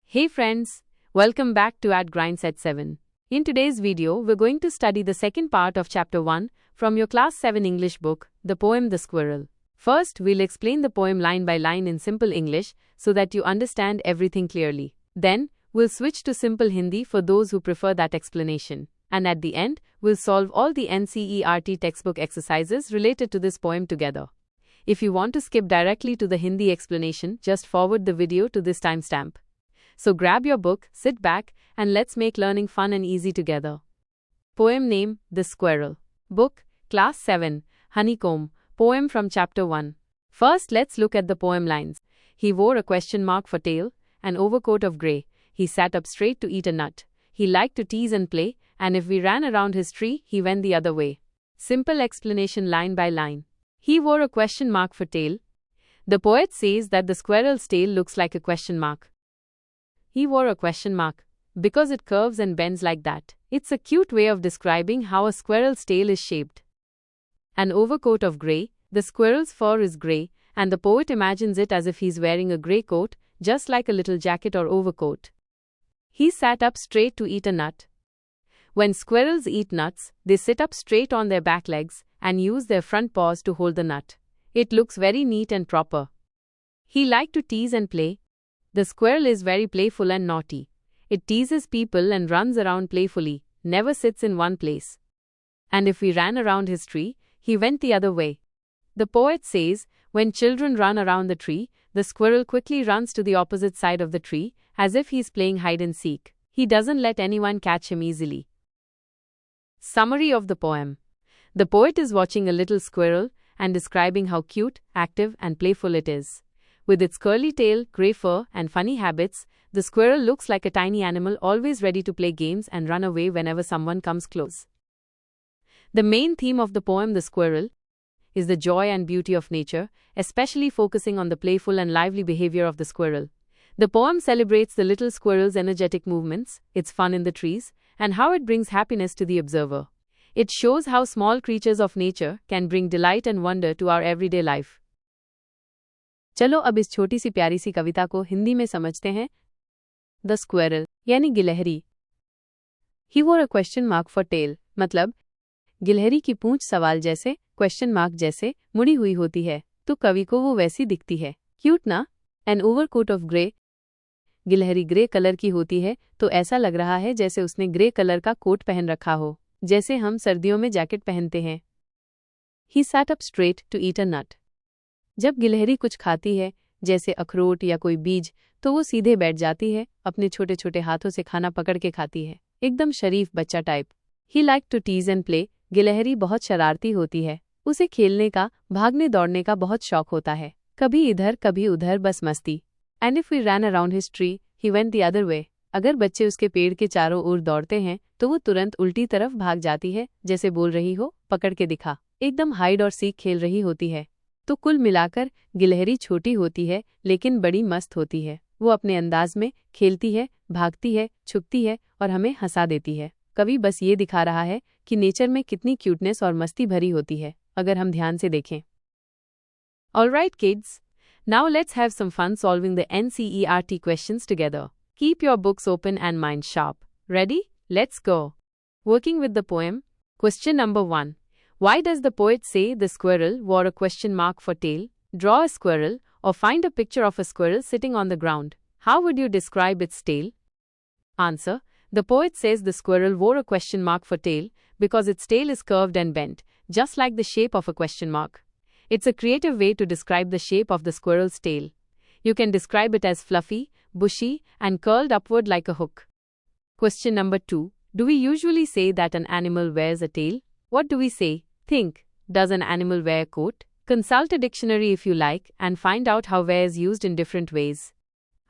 Hey friends, welcome back to At Grind Set 7. In today's video, we're going to study the second part of Chapter 1 from your Class 7 English book, the poem The Squirrel. First, we'll explain the poem line by line in simple English so that you understand everything clearly. Then, we'll switch to simple Hindi for those who prefer that explanation. And at the end, we'll solve all the NCERT textbook exercises related to this poem together. If you want to skip directly to the Hindi explanation, just forward the video to this timestamp. So grab your book, sit back, and let's make learning fun and easy together. Poem name, The Squirrel. Book, Class 7, Honeycomb, poem from Chapter 1. First, let's look at the poem lines. He wore a question mark for tail, an overcoat of grey. He sat up straight to eat a nut. He liked to tease and play, and if we ran around his tree, he went the other way. Simple explanation line by line. He wore a question mark for tail. The poet says that the squirrel's tail looks like a question mark. He wore a question mark because it curves and bends like that. It's a cute way of describing how a squirrel's tail is shaped. An overcoat of grey, the squirrel's fur is grey, and the poet imagines it as if he's wearing a grey coat, just like a little jacket or overcoat. He sat up straight to eat a nut. When squirrels eat nuts, they sit up straight on their back legs and use their front paws to hold the nut. It looks very neat and proper. He liked to tease and play. The squirrel is very playful and naughty. It teases people and runs around playfully, never sits in one place. And if we ran around his tree, he went the other way. The poet says, when children run around the tree, the squirrel quickly runs to the opposite side of the tree, as if he's playing hide and seek. He doesn't let anyone catch him easily. Summary of the poem. The poet is watching a little squirrel and describing how cute, active, and playful it is. With its curly tail, grey fur, and funny habits, the squirrel looks like a tiny animal always ready to play games and run away whenever someone comes close. The main theme of the poem, The Squirrel, is the joy and beauty of nature, especially focusing on the playful and lively behavior of the squirrel. The poem celebrates the little squirrel's energetic movements, its fun in the trees, and how it brings happiness to the observer. It shows how small creatures of nature can bring delight and wonder to our everyday life. चलो अब इस छोटी सी प्यारी सी कविता को हिंदी में समझते हैं। The squirrel यानी गिलहरी। He wore a question mark for tail मतलब गिलहरी की पूंछ सवाल जैसे क्वेश्चन मार्क जैसे मुड़ी हुई होती है तो कवि को वो वैसी दिखती है। क्यूट ना? An overcoat of grey. गिलहरी ग्रे कलर की होती है तो ऐसा लग रहा है जैसे उसने ग्रे कलर का कोट पहन रखा हो, जैसे हम सर्दियों में जैकेट पहनते हैं। He sat up straight to eat a nut. जब गिलहरी कुछ खाती है, जैसे अखरोट या कोई बीज, तो वो सीधे बैठ जाती है, अपने छोटे छोटे हाथों से खाना पकड़ के खाती है, एकदम शरीफ बच्चा type. He like to tease and play. गिलहरी बहुत शरारती होती है, उसे खेलने का, भागने दौड़ने का बहुत शौक होता है, कभी इधर कभी उधर, बस मस्ती। And if we run around his tree, he went the other way. अगर बच्चे उसके पेड़ के चारों ओर दौड़ते हैं तो वो तुरंत उल्टी तरफ भाग जाती है, जैसे बोल रही हो, पकड़ के दिखा, एकदम हाइड और सीक खेल रही होती है। तो कुल मिलाकर गिलहरी छोटी होती है लेकिन बड़ी मस्त होती है। वो अपने अंदाज में खेलती है, भागती है, छुपती है और हमें हंसा देती है। कवि बस ये दिखा रहा है कि नेचर में कितनी क्यूटनेस और मस्ती भरी होती है, अगर हम ध्यान से देखें। Alright kids, now let's have some fun solving the NCERT questions together. Keep your books open and mind sharp. Ready? Let's go. Working with the poem. Question number 1. Why does the poet say the squirrel wore a question mark for tail? Draw a squirrel or find a picture of a squirrel sitting on the ground. How would you describe its tail? Answer. The poet says the squirrel wore a question mark for tail because its tail is curved and bent, just like the shape of a question mark. It's a creative way to describe the shape of the squirrel's tail. You can describe it as fluffy, bushy, and curled upward like a hook. Question number 2. Do we usually say that an animal wears a tail? What do we say? Think. Does an animal wear a coat? Consult a dictionary if you like and find out how wear is used in different ways.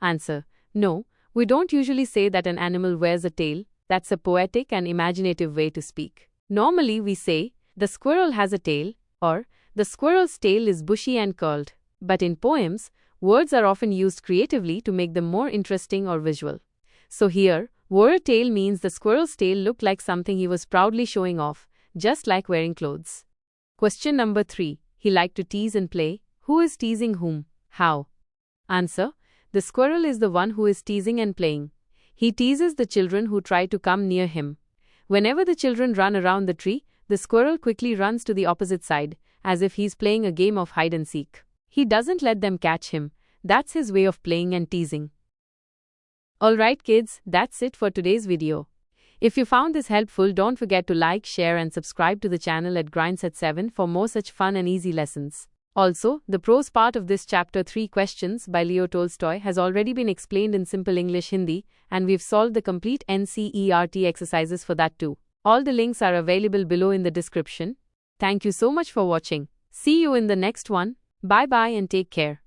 Answer. No, we don't usually say that an animal wears a tail. That's a poetic and imaginative way to speak. Normally we say, the squirrel has a tail, or the squirrel's tail is bushy and curled. But in poems, words are often used creatively to make them more interesting or visual. So here, wore a tail means the squirrel's tail looked like something he was proudly showing off, just like wearing clothes. Question number 3. He liked to tease and play. Who is teasing whom? How? Answer. The squirrel is the one who is teasing and playing. He teases the children who try to come near him. Whenever the children run around the tree, the squirrel quickly runs to the opposite side, as if he's playing a game of hide and seek. He doesn't let them catch him. That's his way of playing and teasing. Alright kids, that's it for today's video. If you found this helpful, don't forget to like, share and subscribe to the channel at NCERT 7 for more such fun and easy lessons. Also, the prose part of this chapter 3 questions by Leo Tolstoy has already been explained in simple English Hindi, and we've solved the complete NCERT exercises for that too. All the links are available below in the description. Thank you so much for watching. See you in the next one. Bye bye and take care.